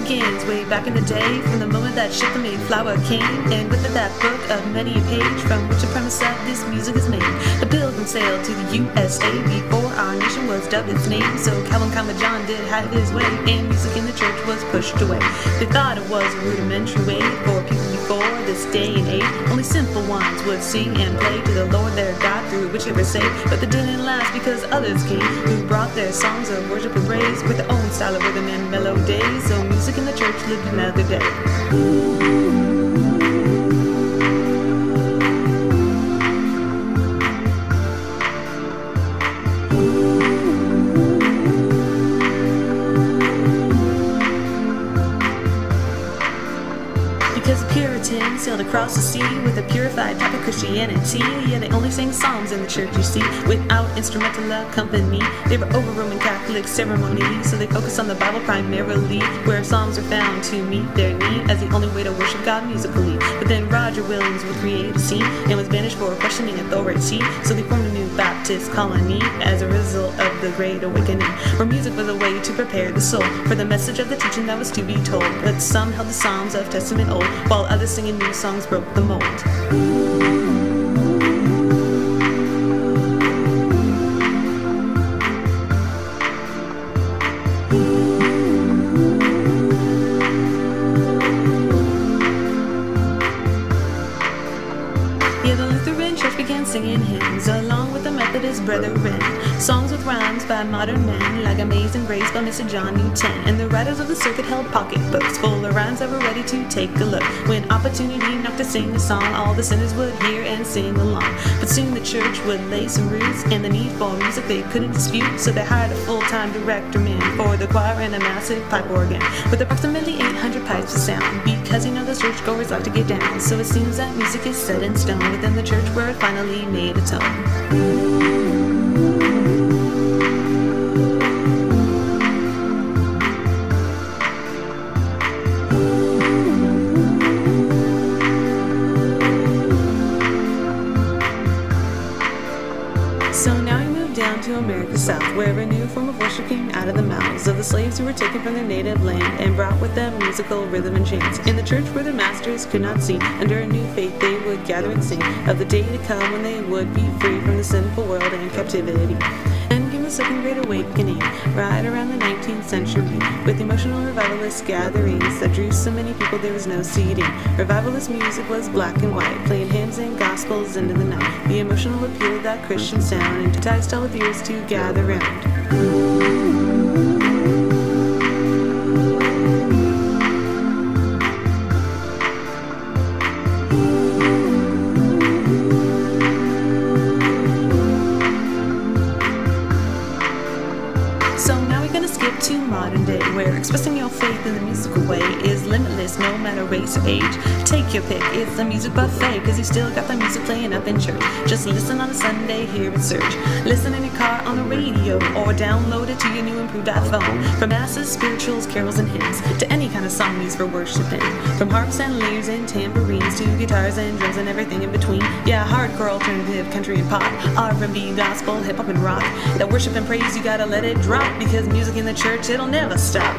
begins way back in the day, from the moment that ship the Mayflower came, and with it that book of many a page, from which the premise of this music is made. The Pilgrim sailed to the USA before our nation was dubbed its name, so Calvin Comma John did have his way, and music in the church was pushed away. They thought it was a rudimentary way for people before this day and age. Only simple ones would sing and play to the Lord their God through whichever say, but they didn't last because others came who brought their songs of worship and praise with their own style of rhythm and melody. So music in the church lived another day. Because the Puritans sailed across the sea with a purified type of Christianity. Yeah, they only sang psalms in the church, you see, without instrumental accompany. They were over Roman Catholic ceremony, so they focused on the Bible primarily, where psalms were found to meet their need as the only way to worship God musically. But then Roger Williams would create a scene and was banished for questioning authority, so they formed a new Baptist colony as a result of the Great Awakening, where music was a way to prepare the soul for the message of the teaching that was to be told. But some held the Psalms of Testament Old, while others singing new songs broke the mold. Yeah, the Lutheran Church began singing hymns along with the Methodist brethren, songs with rhymes by modern men like Amazing Grace by Mr. John Newton, and the writers of the circuit held pocketbooks full of rhymes that were ready to take a look. When opportunity knocked to sing a song, all the sinners would hear and sing along. But soon the church would lay some roots, and the need for music they couldn't dispute, so they hired a full-time director man for the choir and a massive pipe organ with approximately 800 pipes of sound, because you know the churchgoers like to get down. So it seems that music is set in stone within the church, where it finally made its own. So now we move down to America South, where a new form of worship came out of the mouths of the slaves who were taken from their native land and brought with them musical rhythm and chants. In the church where their masters could not see, under a new faith they would gather and sing of the day to come when they would be free from the sinful world and captivity. And came the Second Great Awakening, right around the 19th century, with emotional revivalist gatherings that drew so many people there was no seating. Revivalist music was black and white, playing hymns and gospels into the night. The emotional appeal of that Christian sound enticed all of ears to gather round. To modern day, where expressing your faith in the musical way is limitless, no matter race or age. Take your pick, it's a music buffet, cause you still got the music playing up in church. Just listen on a Sunday, hear it surge. Listen in your car on the radio, or download it to your new improved iPhone. From masses, spirituals, carols, and hymns, to any kind of song used for worshiping. From harps and lyres and tambourines, to guitars and drums and everything in between. Yeah, hardcore, alternative, country and pop, R&B, gospel, hip-hop and rock. That worship and praise, you gotta let it drop, because music in the church, it'll never stop.